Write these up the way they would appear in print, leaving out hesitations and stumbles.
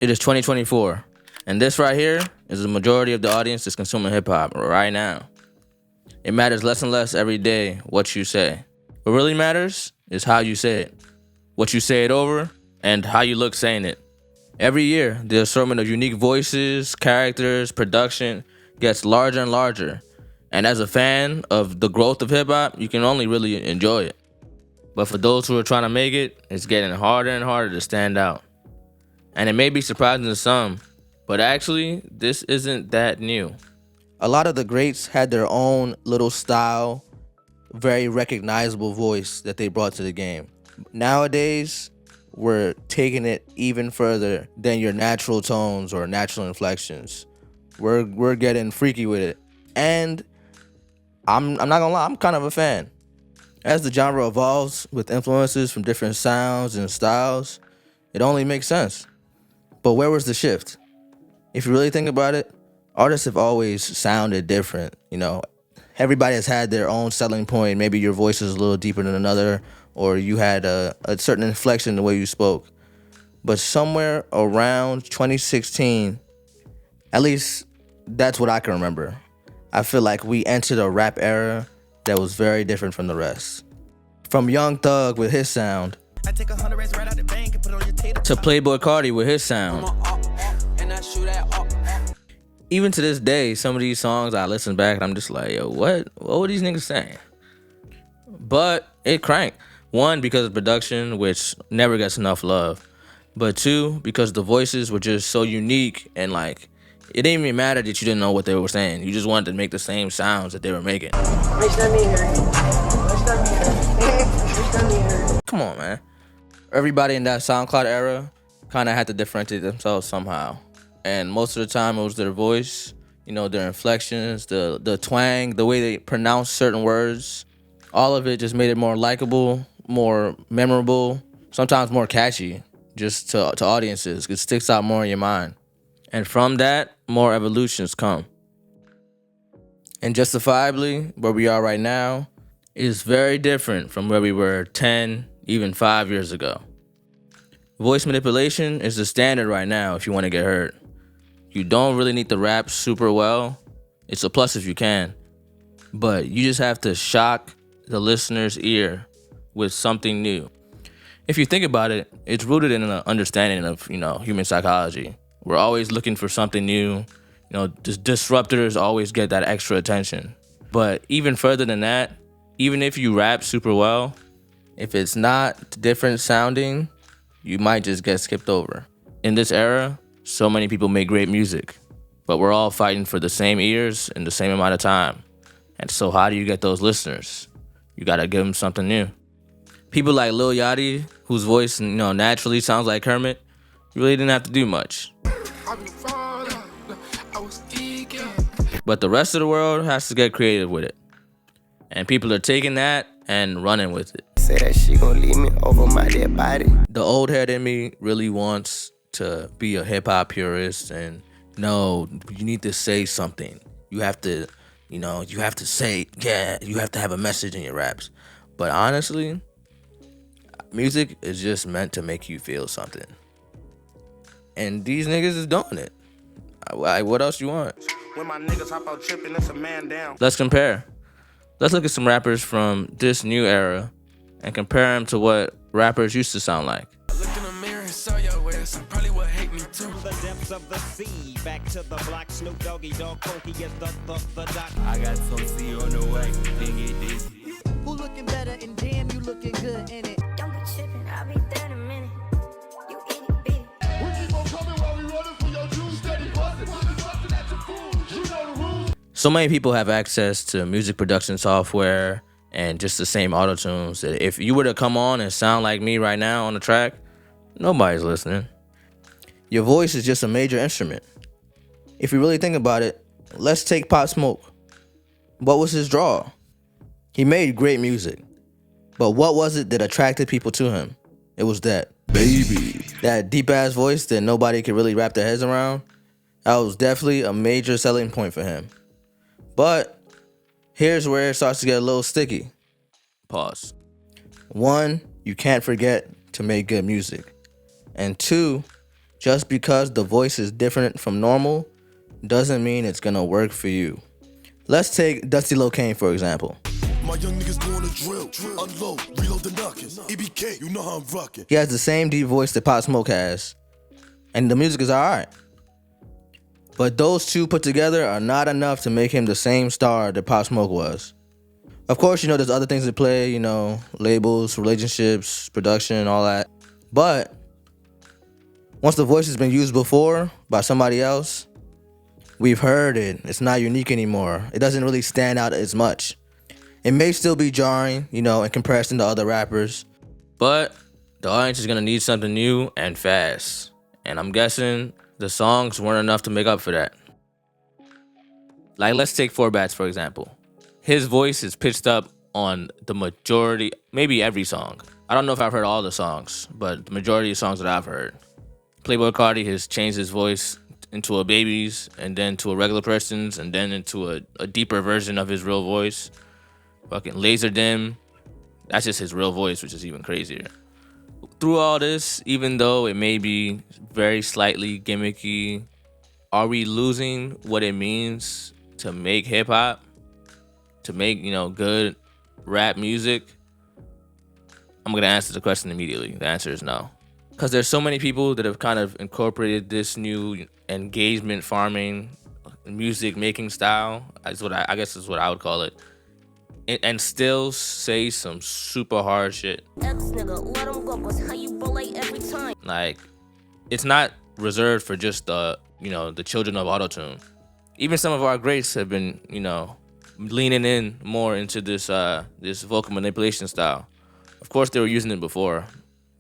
It is 2024, and this right here is the majority of the audience that's consuming hip-hop right now. It matters less and less every day what you say. What really matters is how you say it, what you say it over, and how you look saying it. Every year, the assortment of unique voices, characters, production gets larger and larger. And as a fan of the growth of hip-hop, you can only really enjoy it. But for those who are trying to make it, it's getting harder and harder to stand out. And it may be surprising to some, but actually, this isn't that new. A lot of the greats had their own little style, very recognizable voice that they brought to the game. Nowadays, we're taking it even further than your natural tones or natural inflections. We're getting freaky with it. And I'm not gonna lie, I'm kind of a fan. As the genre evolves with influences from different sounds and styles, it only makes sense. But where was the shift? If you really think about it, artists have always sounded different. Everybody has had their own selling point. Maybe your voice is a little deeper than another, or you had a certain inflection in the way you spoke. But somewhere around 2016, at least that's what I can remember, I feel like we entered a rap era that was very different from the rest. From Young Thug with his sound, to Playboi Carti with his sound. Even to this day, some of these songs I listen back and I'm just like, yo, what were these niggas saying? But it cranked. One, because of production, which never gets enough love. But two, because the voices were just so unique and it didn't even matter that you didn't know what they were saying. You just wanted to make the same sounds that they were making. Come on, man. Everybody in that SoundCloud era kind of had to differentiate themselves somehow. And most of the time it was their voice, their inflections, the twang, the way they pronounce certain words. All of it just made it more likable, more memorable, sometimes more catchy, just to audiences. It sticks out more in your mind. And from that, more evolutions come. And justifiably, where we are right now is very different from where we were 10, even 5 years ago. Voice manipulation is the standard right now if you want to get heard. You don't really need to rap super well. It's a plus if you can. But you just have to shock the listener's ear with something new. If you think about it, it's rooted in an understanding of, human psychology. We're always looking for something new. Disruptors always get that extra attention. But even further than that, even if you rap super well, if it's not different sounding, you might just get skipped over. In this era, so many people make great music, but we're all fighting for the same ears in the same amount of time. And so how do you get those listeners? You gotta give them something new. People like Lil Yachty, whose voice, naturally sounds like Kermit, really didn't have to do much. But the rest of the world has to get creative with it. And people are taking that and running with it. Say that she gon' leave me over my dead body. The old head in me really wants to be a hip-hop purist and no, you need to say something. You have to, you have to say, you have to have a message in your raps. But honestly, music is just meant to make you feel something. And these niggas is doing it. What else you want? When my niggas hop out tripping, it's a man down. Let's compare. Let's look at some rappers from this new era and compare them to what rappers used to sound like. I looked in the mirror and saw your ass. I probably would hate me too. The depths of the sea, back to the block. Snoop Doggy Dogg, Funky is the doc. I got some C on the way. Nigga dizzy. Who looking better and damn you looking good in it. Don't be tripping, I'll be there in a minute. You itty bitty. We keep on coming while we running for your juice, steady bustin'. Bustin' at your food, you know the rules. So many people have access to music production software and just the same auto-tunes that if you were to come on and sound like me right now on the track, nobody's listening. Your voice is just a major instrument. If you really think about it, let's take Pop Smoke. What was his draw? He made great music. But what was it that attracted people to him? It was that baby. That deep-ass voice that nobody could really wrap their heads around. That was definitely a major selling point for him. But here's where it starts to get a little sticky. Pause. One, you can't forget to make good music. And two, Just because the voice is different from normal doesn't mean it's gonna work for you. Let's take Dusty Lil Kane for example. My young niggas doing a drill, unload, reload the knockers. EBK, you know how I'm rocking. He has the same deep voice that Pop Smoke has, and the music is alright. But those two put together are not enough to make him the same star that Pop Smoke was. Of course, there's other things at play, labels, relationships, production, all that. But once the voice has been used before by somebody else, we've heard it. It's not unique anymore. It doesn't really stand out as much. It may still be jarring, in comparison to other rappers. But the audience is gonna need something new and fast. And I'm guessing the songs weren't enough to make up for that. Like, let's take Four Bats, for example. His voice is pitched up on the majority, maybe every song. I don't know if I've heard all the songs, but the majority of songs that I've heard. Playboi Carti has changed his voice into a baby's, and then to a regular person's, and then into a deeper version of his real voice. Fucking Laser Dim, that's just his real voice, which is even crazier. Through all this, even though it may be very slightly gimmicky, are we losing what it means to make hip hop? To make, good rap music? I'm gonna answer the question immediately. The answer is no. Because there's so many people that have kind of incorporated this new engagement farming, music making style, I guess is what I would call it, and still say some super hard shit. Like, it's not reserved for just the children of autotune. Even some of our greats have been, leaning in more into this vocal manipulation style. Of course, they were using it before,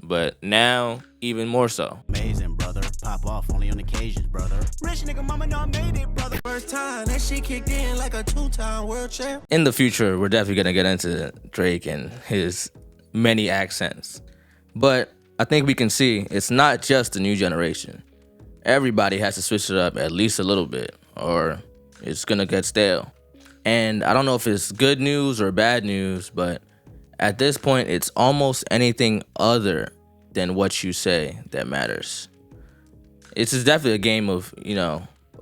but now even more so. Amazing, brother. Pop off only on occasions, brother. Rich nigga mama know I made it, brother. First time that shit kicked in like a 2-time world champ. In the future, we're definitely gonna get into Drake and his many accents. But I think we can see it's not just the new generation. Everybody has to switch it up at least a little bit, or it's gonna get stale. And I don't know if it's good news or bad news, but at this point, it's almost anything other than what you say that matters. It's just definitely a game of,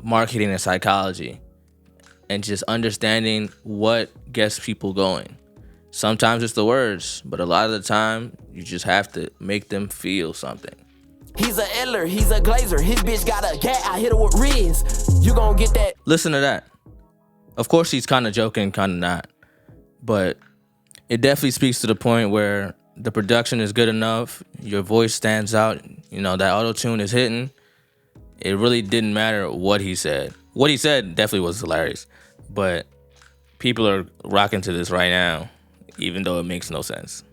marketing and psychology and just understanding what gets people going. Sometimes it's the words, but a lot of the time, you just have to make them feel something. He's a Eller, he's a Glazer, his bitch got a gat, I hit her with Riz. You gon' get that. Listen to that. Of course, he's kind of joking, kind of not. But it definitely speaks to the point where the production is good enough, your voice stands out, that auto-tune is hitting. It really didn't matter what he said. What he said definitely was hilarious, but people are rocking to this right now, even though it makes no sense.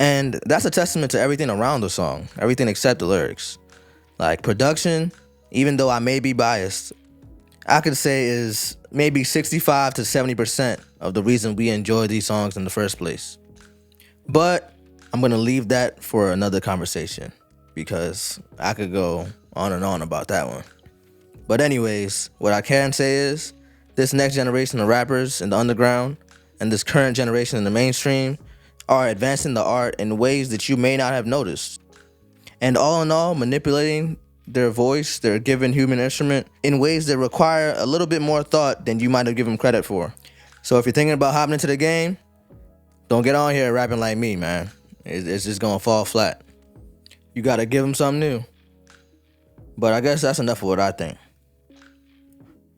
And that's a testament to everything around the song, everything except the lyrics. Like, production, even though I may be biased, I could say is maybe 65 to 70% of the reason we enjoy these songs in the first place. But I'm gonna leave that for another conversation because I could go on and on about that one. But anyways, what I can say is this next generation of rappers in the underground and this current generation in the mainstream are advancing the art in ways that you may not have noticed. And all in all, manipulating their voice, their given human instrument, in ways that require a little bit more thought than you might have given credit for. So if you're thinking about hopping into the game, don't get on here rapping like me, man. It's just gonna fall flat. You gotta give them something new. But I guess that's enough of what I think.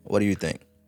What do you think?